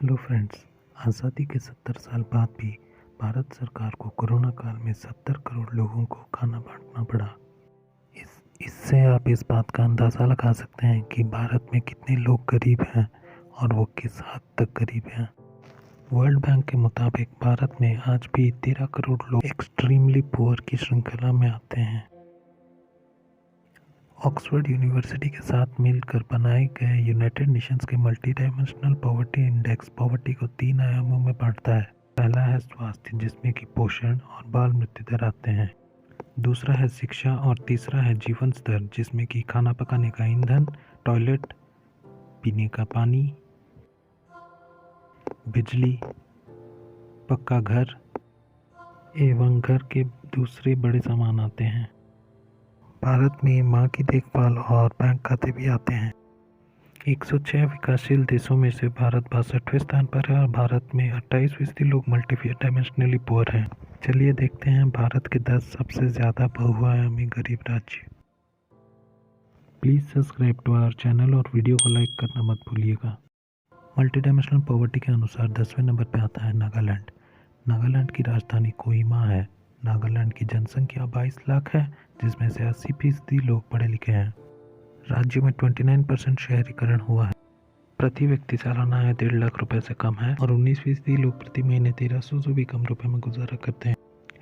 Hello friends. आज़ादी के 70 साल बाद भी भारत सरकार को कोरोना काल में 70 करोड़ लोगों को खाना बांटना पड़ा। इससे आप इस बात का अंदाज़ा लगा सकते हैं कि भारत में कितने लोग गरीब हैं और वो किस हद तक गरीब हैं। वर्ल्ड बैंक के मुताबिक भारत में आज भी 13 करोड़ लोग एक्सट्रीमली पुअर की श्रृंखला में आते हैं। ऑक्सफोर्ड यूनिवर्सिटी के साथ मिलकर बनाए गए यूनाइटेड नेशंस के multi dimensional poverty index poverty को 3 आयामों में बांटता है। पहला है स्वास्थ्य, जिसमें कि पोषण और बाल मृत्यु दर आते हैं। दूसरा है शिक्षा और तीसरा है जीवन स्तर, जिसमें कि खाना पकाने का ईंधन, टॉयलेट, पीने का पानी, बिजली, पक्का घर एवं घर के दूसरे बड़े सामान आते हैं। भारत में माँ की देखभाल और बैंक खाते भी आते हैं। 106 विकासशील देशों में से भारत 62वें स्थान पर है और भारत में 28% लोग मल्टी डायमेंशनली पुअर हैं। चलिए देखते हैं भारत के 10 सबसे ज़्यादा बहुआयामी गरीब राज्य। Please subscribe to our channel और वीडियो को लाइक करना मत भूलिएगा। मल्टी डायमेंशनल पॉवर्टी के अनुसार 10वें नंबर पर आता है नागालैंड। नागालैंड की राजधानी कोहिमा है। नागालैंड की जनसंख्या 22 लाख है, जिसमें से 80% लोग पढ़े लिखे हैं। राज्य में 29% शहरीकरण हुआ है। प्रति व्यक्ति सालाना आय 1.5 लाख रुपए से कम है और 19% लोग प्रति महीने 1300 से भी कम रुपए में गुजारा करते हैं।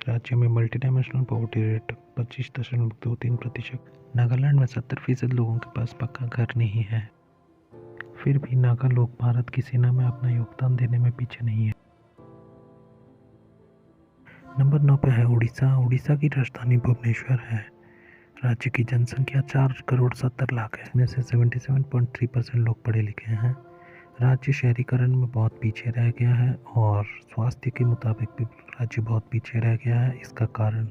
राज्य में multi dimensional poverty rate 25.23%। Nagaland में 70% लोगों के पास पक्का घर नहीं है। फिर भी नागा लोग भारत की सेना में अपना योगदान देने में पीछे नहीं है। नंबर 9 पे है उड़ीसा। उड़ीसा की राजधानी भुवनेश्वर है। राज्य की जनसंख्या 4 करोड़ 70 लाख है, इसमें से 77.3% लोग पढ़े लिखे हैं। राज्य शहरीकरण में बहुत पीछे रह गया है और स्वास्थ्य के मुताबिक भी राज्य बहुत पीछे रह गया है। इसका कारण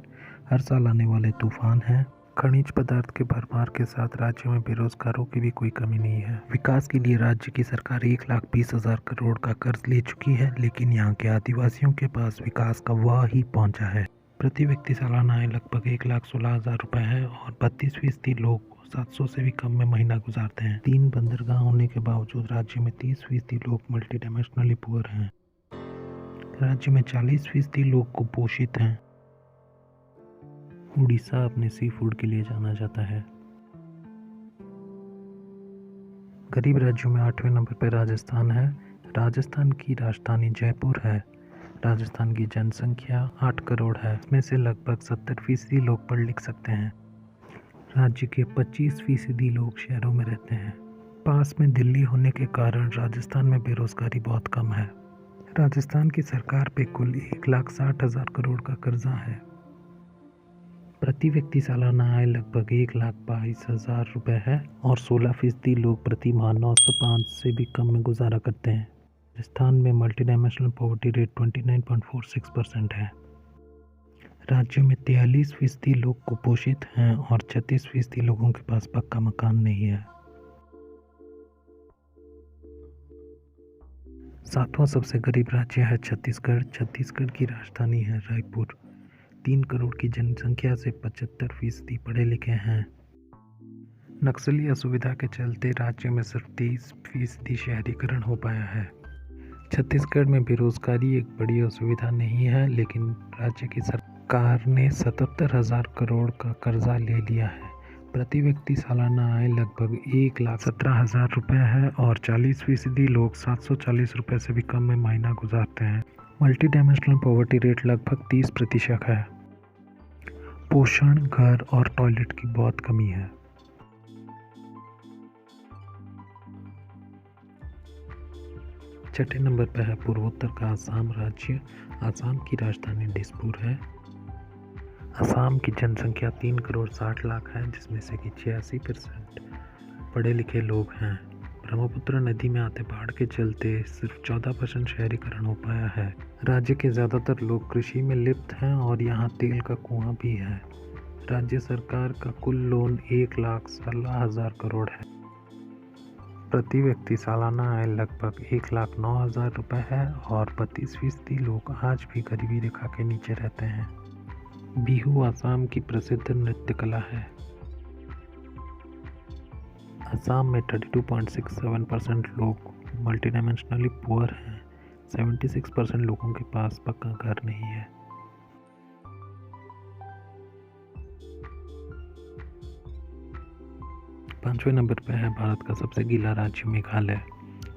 हर साल आने वाले तूफान हैं। खनिज पदार्थ के भरमार के साथ राज्य में बेरोजगारों की भी कोई कमी नहीं है। विकास के लिए राज्य की सरकार 1,20,000 करोड़ का कर्ज ले चुकी है, लेकिन यहाँ के आदिवासियों के पास विकास का वह ही पहुँचा है। प्रति व्यक्ति सालाना आय लगभग 1,16,000 रुपये है और 32% लोग 700 से भी कम में महीना गुजारते हैं। 3 बंदरगाह होने के बावजूद राज्य में 30% लोग मल्टी डायमेंशनली पुअर हैं। राज्य में 40% लोग कुपोषित हैं। उड़ीसा अपने सी फूड के लिए जाना जाता है। गरीब राज्यों में 8वें नंबर पर राजस्थान है। राजस्थान की राजधानी जयपुर है। राजस्थान की जनसंख्या 8 करोड़ है, इसमें से लगभग 70% लोग पढ़ लिख सकते हैं। राज्य के 25% लोग शहरों में रहते हैं। पास में दिल्ली होने के कारण राजस्थान में बेरोजगारी बहुत कम है। राजस्थान की सरकार पे कुल 1,60,000 करोड़ का कर्जा है। प्रति व्यक्ति सालाना आय लगभग 1,22,000 रुपये है और 16% लोग प्रति माह 905 से भी कम में गुजारा करते हैं। राजस्थान में मल्टी डायमेंशनल पॉवर्टी रेट 29.46% है। राज्य में 43% लोग कुपोषित हैं और 36% लोगों के पास पक्का मकान नहीं है। 7वां सबसे गरीब राज्य है छत्तीसगढ़। छत्तीसगढ़ की राजधानी है रायपुर। 3 करोड़ की जनसंख्या से 75% पढ़े लिखे हैं। नक्सली असुविधा के चलते राज्य में सिर्फ 23% शहरीकरण हो पाया है। छत्तीसगढ़ में बेरोजगारी एक बड़ी असुविधा नहीं है, लेकिन राज्य की सरकार ने 77,000 करोड़ का कर्जा ले लिया है। प्रति व्यक्ति सालाना आय लगभग 1,17,000 रुपये है और 40% लोग 740 रुपये से भी कम में महीना गुजारते हैं। मल्टी डायमेंशनल पॉवर्टी रेट लगभग 30% है। पोषण, घर और टॉयलेट की बहुत कमी है। छठे नंबर पर है पूर्वोत्तर का आसाम राज्य। आसाम की राजधानी दिसपुर है। आसाम की जनसंख्या 3 करोड़ 60 लाख है, जिसमें से कि 86% पढ़े लिखे लोग हैं। ब्रह्मपुत्र नदी में आते बाढ़ के चलते सिर्फ 14% शहरीकरण हो पाया है। राज्य के ज़्यादातर लोग कृषि में लिप्त हैं और यहाँ तेल का कुआं भी है। राज्य सरकार का कुल लोन 1,16,000 करोड़ है। प्रति व्यक्ति सालाना आय लगभग 1,09,000 रुपये है और 32% लोग आज भी गरीबी रेखा के नीचे रहते हैं। बिहू आसाम की प्रसिद्ध नृत्य कला है। असम में 32.67% लोग मल्टी डायमेंशनली पुअर हैं। 76% लोगों के पास पक्का घर नहीं है। पाँचवें नंबर पर है भारत का सबसे गीला राज्य मेघालय।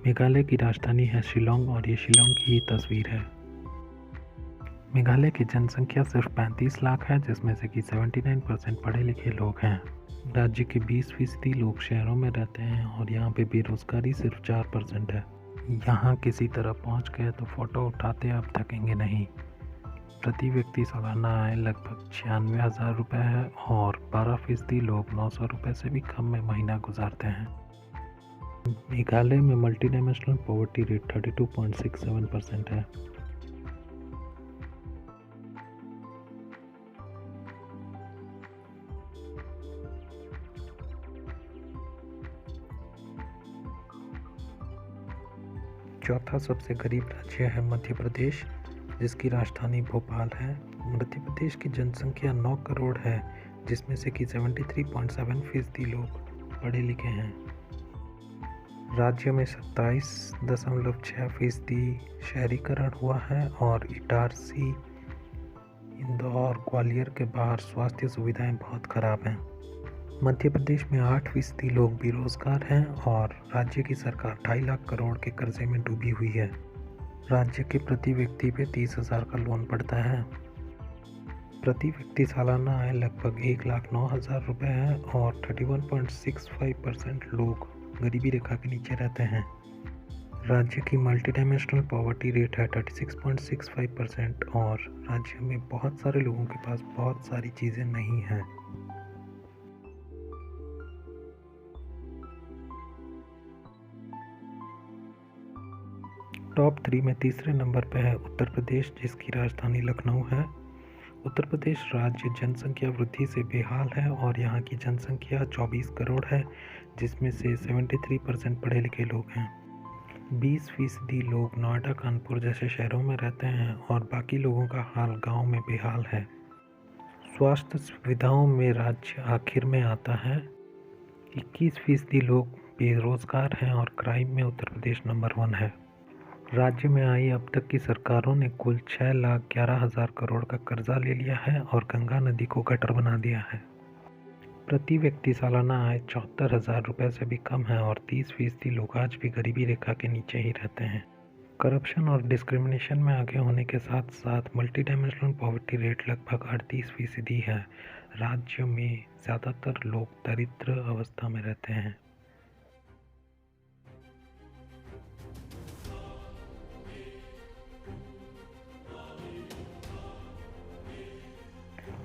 मेघालय की राजधानी है शिलोंग और ये शिलोंग की ही तस्वीर है। मेघालय की जनसंख्या सिर्फ 35 लाख है, जिसमें से कि 79% पढ़े लिखे लोग हैं। राज्य के 20% लोग शहरों में रहते हैं और यहाँ पे बेरोजगारी सिर्फ 4% है। यहाँ किसी तरह पहुँच गए तो फ़ोटो उठाते आप थकेंगे नहीं। प्रति व्यक्ति सालाना आय लगभग 96,000 रुपये है और 12% लोग 900 रुपये से भी कम में महीना गुजारते हैं। मेघालय में मल्टी डायमेंशनल पॉवर्टी रेट 32.67% है। चौथा सबसे गरीब राज्य है मध्य प्रदेश, जिसकी राजधानी भोपाल है। मध्य प्रदेश की जनसंख्या 9 करोड़ है, जिसमें से कि 73.7% लोग पढ़े लिखे हैं। राज्य में 27.6% शहरीकरण हुआ है और इटारसी, इंदौर, ग्वालियर के बाहर स्वास्थ्य सुविधाएं बहुत खराब हैं। मध्य प्रदेश में 8% लोग बेरोजगार हैं और राज्य की सरकार 2.5 लाख करोड़ के कर्जे में डूबी हुई है। राज्य के प्रति व्यक्ति पे 30,000 का लोन पड़ता है। प्रति व्यक्ति सालाना आय लगभग 1,09,000 रुपये है और 31.65% लोग गरीबी रेखा के नीचे रहते हैं। राज्य की मल्टी डायमेंशनल पॉवर्टी रेट है 36.65% और राज्य में बहुत सारे लोगों के पास बहुत सारी चीज़ें नहीं हैं। टॉप 3 में तीसरे नंबर पर है उत्तर प्रदेश, जिसकी राजधानी लखनऊ है। उत्तर प्रदेश राज्य जनसंख्या वृद्धि से बेहाल है और यहाँ की जनसंख्या 24 करोड़ है, जिसमें से 73% पढ़े लिखे लोग हैं। 20% लोग नोएडा, कानपुर जैसे शहरों में रहते हैं और बाकी लोगों का हाल गांव में बेहाल है। स्वास्थ्य सुविधाओं में राज्य आखिर में आता है। 21% लोग बेरोजगार हैं और क्राइम में उत्तर प्रदेश नंबर 1 है। राज्य में आई अब तक की सरकारों ने कुल 6,11,000 करोड़ का कर्जा ले लिया है और गंगा नदी को गटर बना दिया है। प्रति व्यक्ति सालाना आय 74,000 रुपये से भी कम है और 30% लोग आज भी गरीबी रेखा के नीचे ही रहते हैं। करप्शन और डिस्क्रिमिनेशन में आगे होने के साथ साथ मल्टी डायमेंशनल पॉवर्टी रेट लगभग 38% है। राज्य में ज़्यादातर लोग दरिद्र अवस्था में रहते हैं।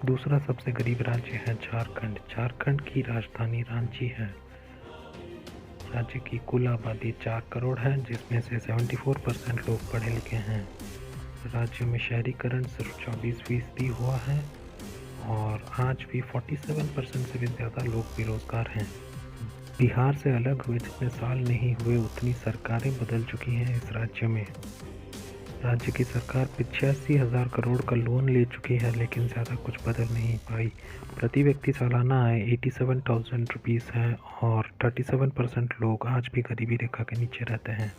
दूसरा सबसे गरीब राज्य है झारखंड। झारखंड की राजधानी रांची है। राज्य की कुल आबादी 4 करोड़ है, जिसमें से 74% लोग पढ़े लिखे हैं। राज्य में शहरीकरण सिर्फ 24% हुआ है और आज भी 47% से भी ज़्यादा लोग बेरोजगार हैं। बिहार से अलग हुए जितने साल नहीं हुए उतनी सरकारें बदल चुकी हैं इस राज्य में। राज्य की सरकार 85,000 करोड़ का लोन ले चुकी है, लेकिन ज़्यादा कुछ बदल नहीं पाई। प्रति व्यक्ति सालाना आय 87,000 रुपीज़ है और 37% लोग आज भी गरीबी रेखा के नीचे रहते हैं।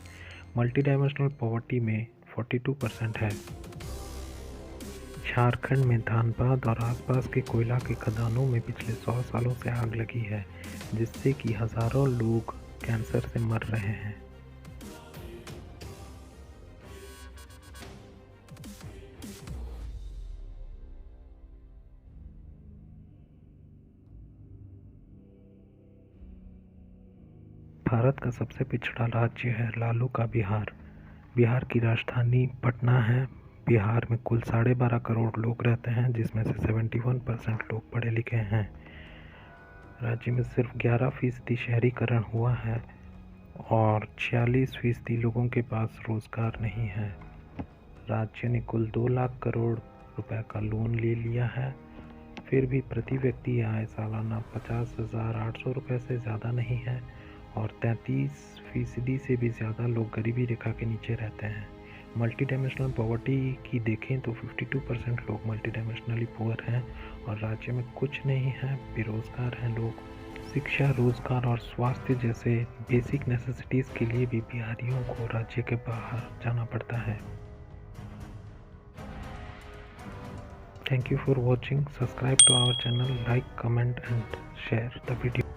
मल्टी डायमेंशनल पॉवर्टी में 42% है। झारखंड में धानबाद और आसपास के कोयला के खदानों में पिछले 100 सालों से आग लगी है, जिससे कि हज़ारों लोग कैंसर से मर रहे हैं। भारत का सबसे पिछड़ा राज्य है लालू का बिहार। बिहार की राजधानी पटना है। बिहार में कुल 12.5 करोड़ लोग रहते हैं, जिसमें से 71% लोग पढ़े लिखे हैं। राज्य में सिर्फ 11% शहरीकरण हुआ है और 46% लोगों के पास रोज़गार नहीं है। राज्य ने कुल 2 लाख करोड़ रुपए का लोन ले लिया है, फिर भी प्रति व्यक्ति आय सालाना 50,800 रुपये से ज़्यादा नहीं है और 33% से भी ज़्यादा लोग गरीबी रेखा के नीचे रहते हैं। मल्टी डायमेंशनल पॉवर्टी की देखें तो 52% लोग मल्टी डायमेंशनली पुअर हैं और राज्य में कुछ नहीं है, बेरोज़गार हैं लोग। शिक्षा, रोजगार और स्वास्थ्य जैसे बेसिक नेसेसिटीज़ के लिए भी बिहारियों को राज्य के बाहर जाना पड़ता है। Thank you for watching. Subscribe to our channel, like, comment and share the video.